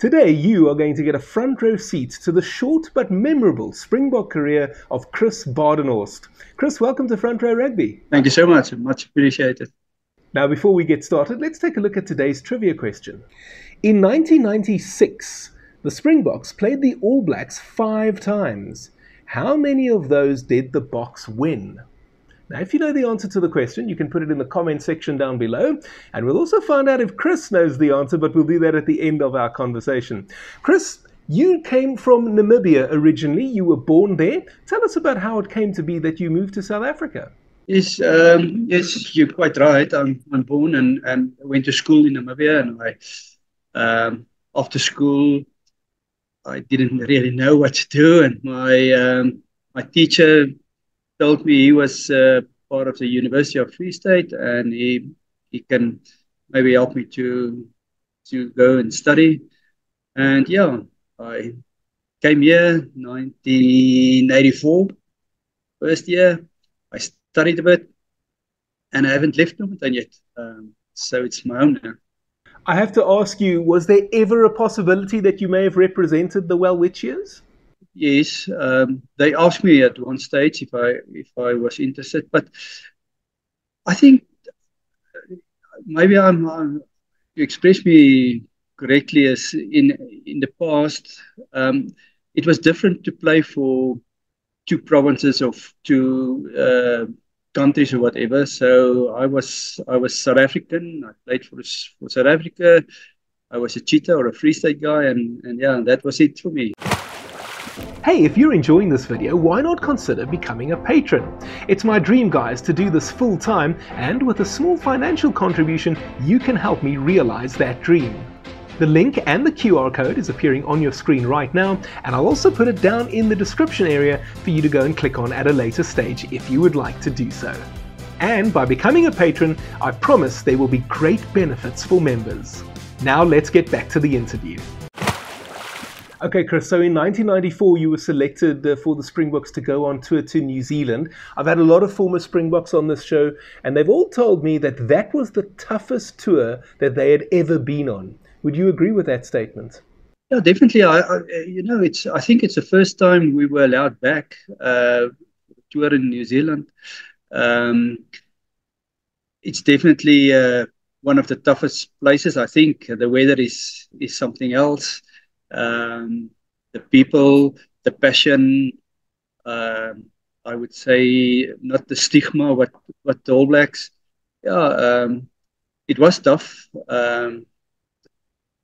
Today, you are going to get a front row seat to the short but memorable Springbok career of Chris Badenhorst. Chris, welcome to Front Row Rugby. Thank you so much. Much appreciated. Now, before we get started, let's take a look at today's trivia question. In 1996, the Springboks played the All Blacks 5 times. How many of those did the Boks win? Now, if you know the answer to the question, you can put it in the comment section down below. And we'll also find out if Chris knows the answer, but we'll do that at the end of our conversation. Chris, you came from Namibia originally. You were born there. Tell us about how it came to be that you moved to South Africa. Yes, you're quite right. I'm born and went to school in Namibia. And after school, I didn't really know what to do. And my teacher told me he was part of the University of Free State, and he can maybe help me to go and study. And yeah, I came here 1984, first year. I studied a bit, and I haven't left Namibia yet. So it's my own now. I have to ask you, was there ever a possibility that you may have represented the Welwitschias? Yes, they asked me at one stage if I was interested, but I think maybe you expressed me correctly, as in the past, it was different to play for 2 provinces of 2 countries or whatever. So I was South African. I played for South Africa. I was a Cheetah or a Free State guy, and yeah, that was it for me. Hey, if you're enjoying this video, why not consider becoming a patron? It's my dream, guys, to do this full time, and with a small financial contribution, you can help me realize that dream. The link and the QR code is appearing on your screen right now, and I'll also put it down in the description area for you to go and click on at a later stage if you would like to do so. And by becoming a patron, I promise there will be great benefits for members. Now let's get back to the interview. Okay, Chris, so in 1994 you were selected for the Springboks to go on tour to New Zealand. I've had a lot of former Springboks on this show, and they've all told me that that was the toughest tour that they had ever been on. Would you agree with that statement? Yeah, definitely. I think it's the first time we were allowed back tour in New Zealand. It's definitely one of the toughest places. I think the weather is something else. The people, the passion, I would say not the stigma, but the All Blacks. Yeah, it was tough.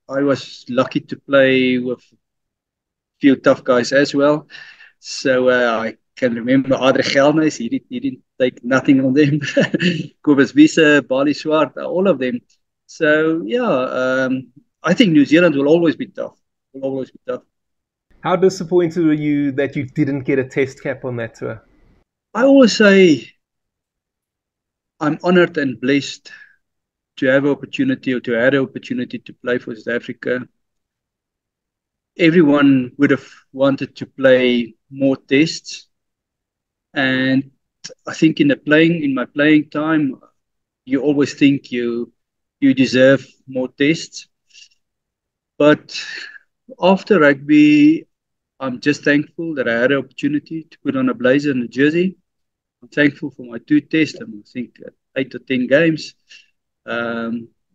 I was lucky to play with a few tough guys as well. So I can remember Hendriks, he didn't take nothing on them. Kobus Wiese, Bali Swart, all of them. So yeah, I think New Zealand will always be tough. Will always be tough. How disappointed were you that you didn't get a test cap on that tour? I always say I'm honored and blessed to have opportunity, or to have the opportunity to play for South Africa. Everyone would have wanted to play more tests, and I think in my playing time, you always think you deserve more tests. But after rugby, I'm just thankful that I had the opportunity to put on a blazer and a jersey. I'm thankful for my 2 tests, and I think 8 or 10 games.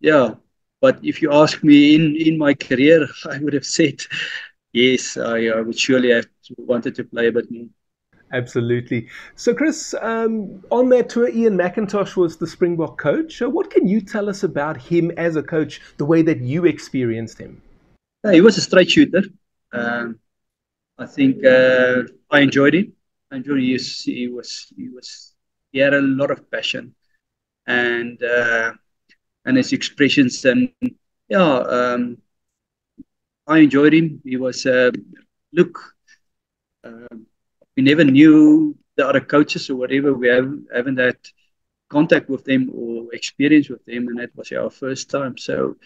Yeah, but if you ask me in my career, I would have said yes, I would surely have wanted to play a bit more. Absolutely. So Chris, on that tour, Ian McIntosh was the Springbok coach. So what can you tell us about him as a coach, the way that you experienced him? He was a straight shooter. I think I enjoyed him. He had a lot of passion and his expressions, and yeah, I enjoyed him. He was we never knew the other coaches or whatever. We haven't had contact with them or experience with them, and that was our first time. So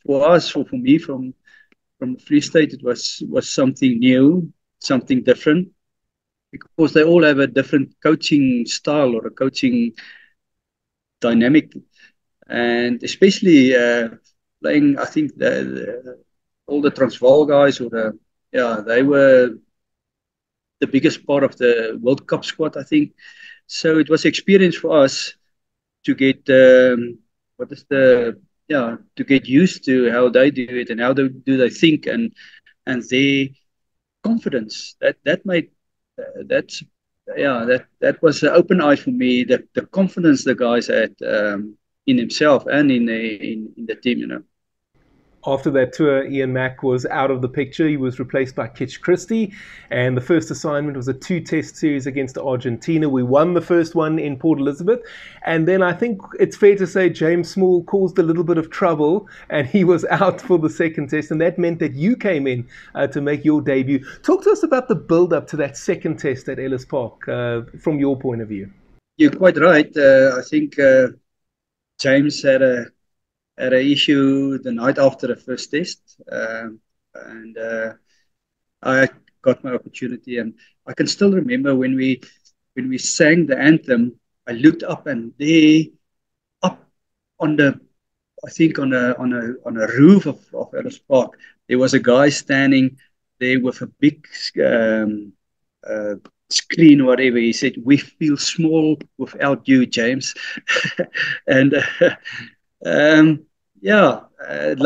for us, for me, from the Free State, it was something new, something different, because they all have a different coaching style or a coaching dynamic, and especially playing. I think all the Transvaal guys, they were the biggest part of the World Cup squad, I think. So it was experience for us to get to get used to how they do it and how do they think and their confidence. That made that's that was an open eye for me. The confidence the guys had in himself and in the team, you know. After that tour, Ian Mack was out of the picture. He was replaced by Kitch Christie, and the first assignment was a 2-test series against Argentina. We won the first one in Port Elizabeth, and then I think it's fair to say James Small caused a little bit of trouble, and he was out for the second test, and that meant that you came in to make your debut. Talk to us about the build-up to that second test at Ellis Park from your point of view. You're quite right. I think James had an issue the night after the first test, and I got my opportunity. And I can still remember when we sang the anthem. I looked up, and there, up on the, I think on a roof of Ellis Park, there was a guy standing there with a big screen or whatever. He said, "We feel small without you, James." And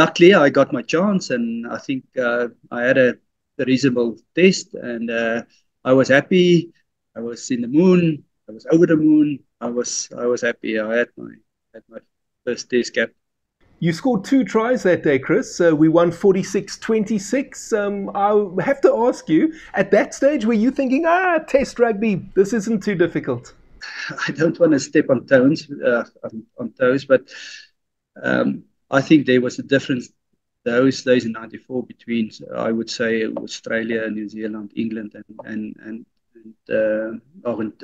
luckily I got my chance, and I think I had a reasonable test, and I was happy. I was in the moon. I was over the moon. I was happy. I had my first test cap. You scored 2 tries that day, Chris. We won 46-26. I have to ask you, at that stage, were you thinking, test rugby, this isn't too difficult? I don't want to step on toes, but I think there was a difference those days in '94 between, I would say, Australia, New Zealand, England, and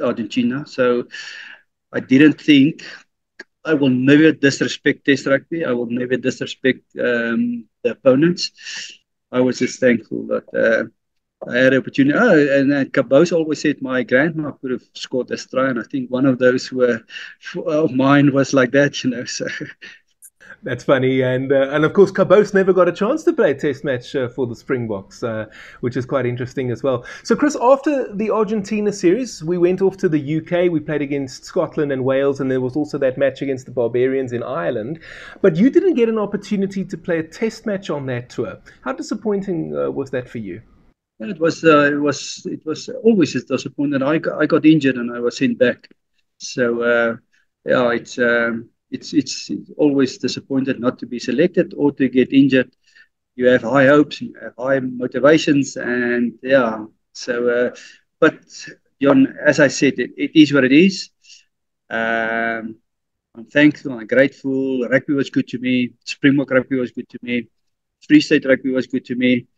Argentina. So I didn't think, I will never disrespect test rugby. I will never disrespect the opponents. I was just thankful that I had an opportunity. And Cabos always said my grandma could have scored this try, and I think one of those of mine was like that, you know. So that's funny, and of course Cabos never got a chance to play a test match for the Springboks, which is quite interesting as well. So Chris, after the Argentina series, we went off to the UK. We played against Scotland and Wales, and there was also that match against the Barbarians in Ireland. But you didn't get an opportunity to play a test match on that tour. How disappointing was that for you? It was always disappointing. I got injured and I was sent back. So it's always disappointed not to be selected or to get injured. You have high hopes, you have high motivations, and but John, as I said, it is what it is. I'm thankful and grateful. Rugby was good to me. Springbok rugby was good to me. Free State rugby was good to me.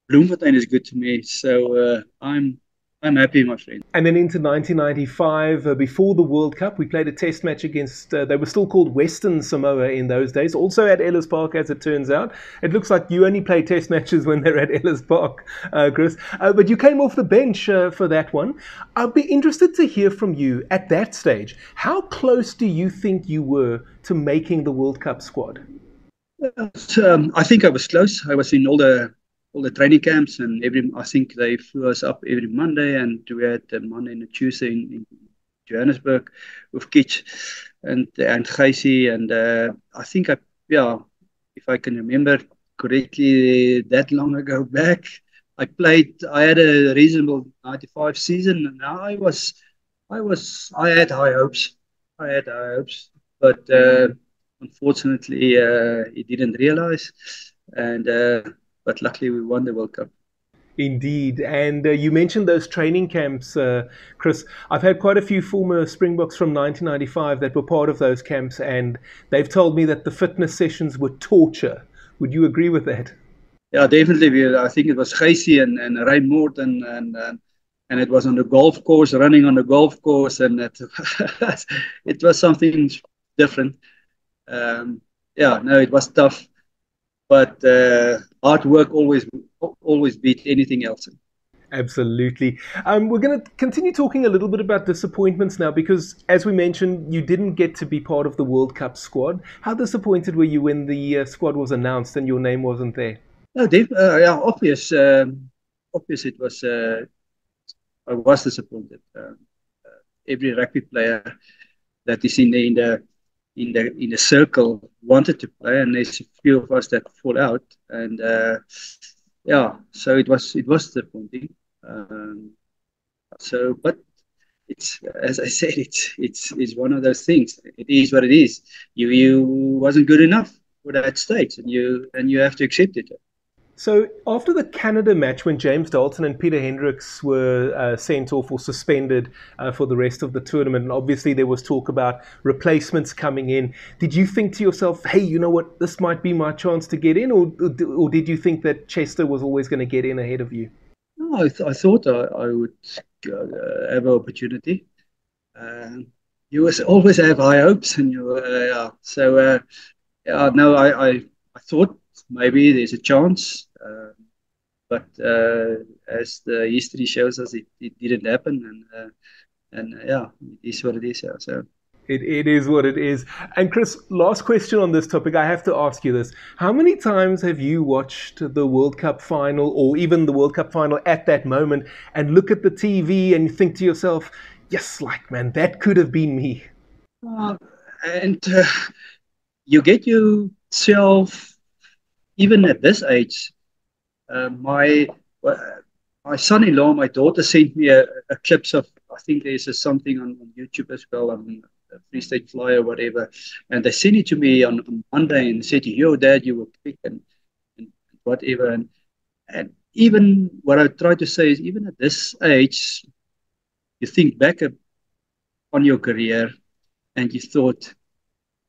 Bloemfontein is good to me. So I'm happy, my friend. And then into 1995, before the World Cup, we played a test match against, they were still called Western Samoa in those days, also at Ellis Park, as it turns out. It looks like you only play test matches when they're at Ellis Park, Chris. But you came off the bench for that one. I'd be interested to hear from you at that stage. How close do you think you were to making the World Cup squad? I think I was close. I was in all the training camps, and I think they flew us up every Monday, and we had a Monday and a Tuesday in Johannesburg with Kitch and Gijsie, and I think if I can remember correctly, that long ago back, I had a reasonable '95 season, and I had high hopes. But unfortunately, he didn't realize, and but luckily we won the World Cup. Indeed. And you mentioned those training camps, Chris. I've had quite a few former Springboks from 1995 that were part of those camps, and they've told me that the fitness sessions were torture. Would you agree with that? Yeah, definitely. I think it was Gijsie and Ray Morton, and it was on the golf course, running on the golf course, and it was something different. It was tough. But hard work always beat anything else. Absolutely. We're going to continue talking a little bit about disappointments now because, as we mentioned, you didn't get to be part of the World Cup squad. How disappointed were you when the squad was announced and your name wasn't there? No, yeah, obvious. Obvious. I was disappointed. Every rugby player that is in the circle wanted to play, and there's a few of us that fall out, and yeah, so it was disappointing. Um, but it's, as I said, it's one of those things. It is what it is. You wasn't good enough for that stage, and you have to accept it. So, after the Canada match, when James Dalton and Pieter Hendriks were sent off or suspended for the rest of the tournament, and obviously there was talk about replacements coming in, did you think to yourself, hey, you know what, this might be my chance to get in? Or did you think that Chester was always going to get in ahead of you? No, I thought I would have an opportunity. You always have high hopes, and yeah. So yeah, no, I thought maybe there's a chance, but as the history shows us, it didn't happen, and yeah, it is what it is. Yeah, so. It is what it is. And Chris, last question on this topic. I have to ask you this. How many times have you watched the World Cup final or even the World Cup final at that moment and look at the TV and you think to yourself, yes, like, man, that could have been me? And you get yourself, even at this age, uh, my uh, my son-in-law, my daughter sent me a clips of, I think there's something on YouTube as well, on Free State Fly or whatever, and they sent it to me on Monday and said, "Yo, Dad, you were quick and whatever." And even what I try to say is, even at this age, you think back on your career and you thought,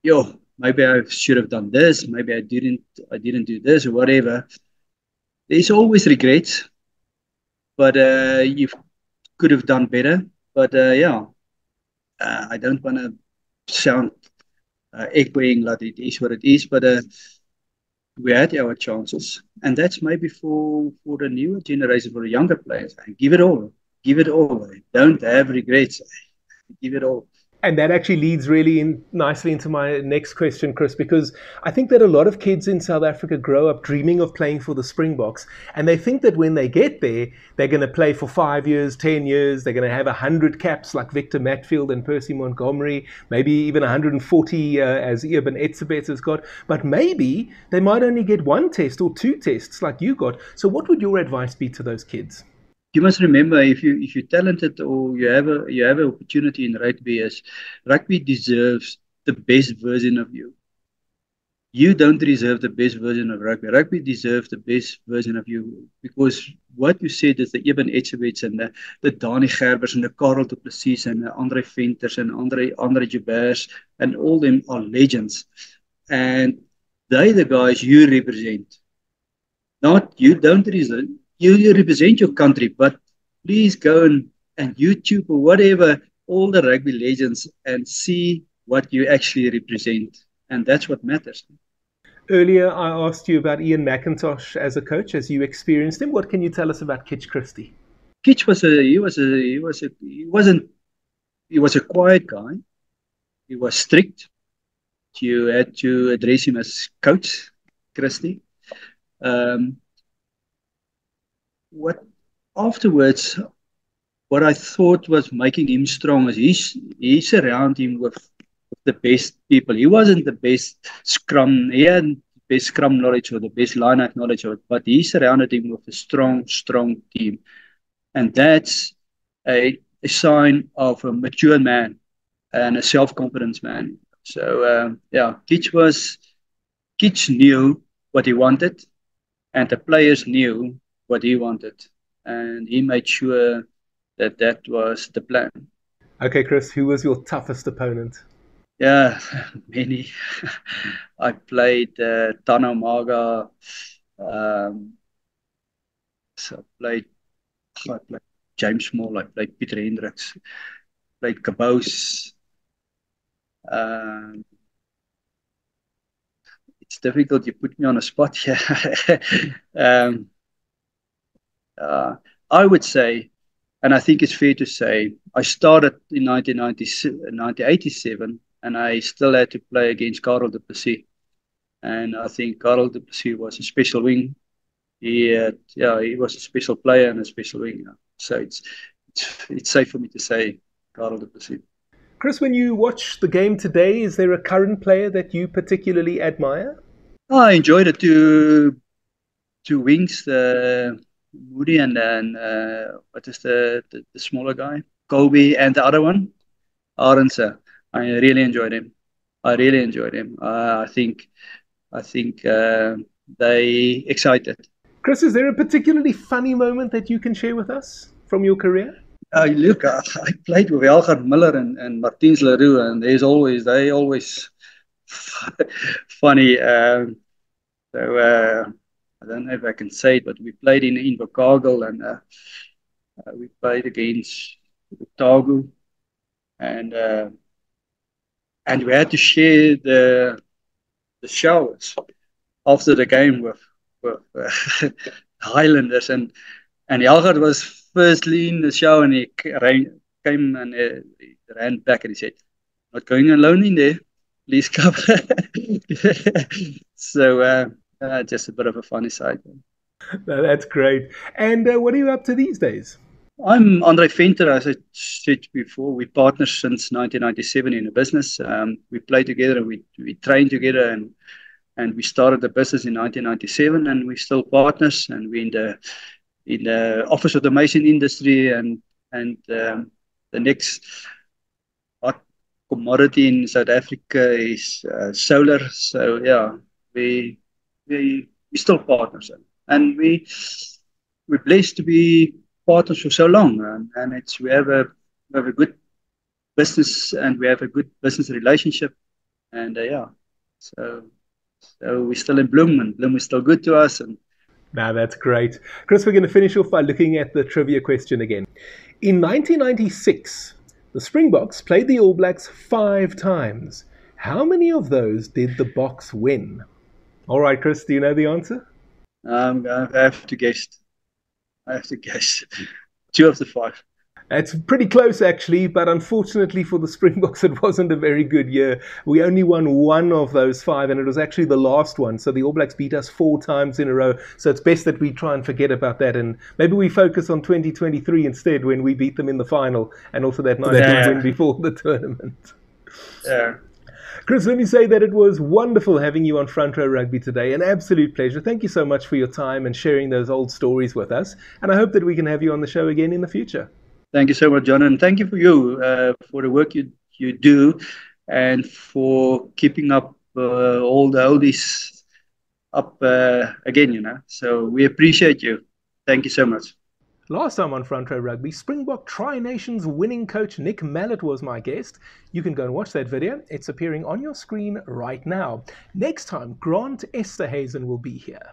"Yo, maybe I should have done this, maybe I didn't do this or whatever." There's always regrets, but you could have done better. But yeah, I don't want to sound echoing like it is what it is, but we had our chances, and that's maybe for the newer generation, for the younger players. Give it all. Don't have regrets. Give it all. And that actually leads really nicely into my next question, Chris, because I think that a lot of kids in South Africa grow up dreaming of playing for the Springboks, and they think that when they get there, they're going to play for 5 years, 10 years, they're going to have 100 caps like Victor Matfield and Percy Montgomery, maybe even 140 as Eben Etzebeth has got, but maybe they might only get one test or two tests like you got. So what would your advice be to those kids? You must remember, if you're talented or you have an opportunity in rugby, as rugby deserves the best version of you. You don't deserve the best version of rugby. Rugby deserves the best version of you, because what you said is the Eben Etzebeths and the Dani Gerbers and the Karel du Plessis and the Andre Venters and Andre Joubert, and all them are legends. And they the guys you represent. Not you don't represent. You represent your country, but please go and YouTube or whatever all the rugby legends and see what you actually represent. And that's what matters. Earlier, I asked you about Ian McIntosh as a coach, as you experienced him. What can you tell us about Kitch Christie? Kitch he was a quiet guy. He was strict. You had to address him as Coach Christie. Um, what afterwards, what I thought was making him strong is he surrounded him with the best people. He wasn't the best scrum. He hadn't the best scrum knowledge or the best line-out knowledge, but he surrounded him with a strong team. And that's a sign of a mature man and a self-confidence man. So, yeah, Kitch knew what he wanted, and the players knew what he wanted. And he made sure that that was the plan. Okay, Chris, who was your toughest opponent? Yeah, many. I played Tano Maga. Um, so I played James Small. I played Pieter Hendriks. Played Caboose. Um, it's difficult. You put me on a spot here. um, uh, I would say, and I think it's fair to say, I started in 1987, and I still had to play against Karel du Plessis. And I think Karel du Plessis was a special wing. He was a special player and a special wing. So it's safe for me to say Karel du Plessis. Chris, when you watch the game today, is there a current player that you particularly admire? I enjoyed the two wings, the Moody and then what is the smaller guy, Colby, and the other one, Arendse. I really enjoyed him. I think they excited. Chris, is there a particularly funny moment that you can share with us from your career? Look, I played with Elgard Miller and Martins Leroux, and they always funny. I don't know if I can say it, but we played in Invercargill, and we played against Otago, and we had to share the showers after the game with Highlanders, and Elgard was firstly in the shower, and he came and he ran back and he said, "Not going alone in there, please come." So just a bit of a funny side. No, that's great. And what are you up to these days? I'm Andre Venter, as I said before. We partners since 1997 in a business. We play together, we train together, and we started the business in 1997, and we're still partners, and we're in the office automation industry, and the next hot commodity in South Africa is solar. So yeah, we still partners, and we're blessed to be partners for so long, and we have a good business, and we have a good business relationship, and so we're still in Bloem, and Bloem is still good to us. And now that's great. Chris, we're going to finish off by looking at the trivia question again. In 1996, the Springboks played the All Blacks 5 times. How many of those did the Boks win? All right, Chris, do you know the answer? I have to guess. 2 of the 5. It's pretty close, actually, but unfortunately for the Springboks, it wasn't a very good year. We only won 1 of those 5, and it was actually the last one. So the All Blacks beat us 4 times in a row. So it's best that we try and forget about that, and maybe we focus on 2023 instead, when we beat them in the final, and also that nice win before the tournament. Yeah. Chris, let me say that it was wonderful having you on Front Row Rugby today. An absolute pleasure. Thank you so much for your time and sharing those old stories with us. And I hope that we can have you on the show again in the future. Thank you so much, John. And thank you for for the work you do, and for keeping up all the oldies up again, So we appreciate you. Thank you so much. Last time on Front Row Rugby, Springbok Tri-Nations winning coach Nick Mallett was my guest. You can go and watch that video. It's appearing on your screen right now. Next time, Grant Esterhazen will be here.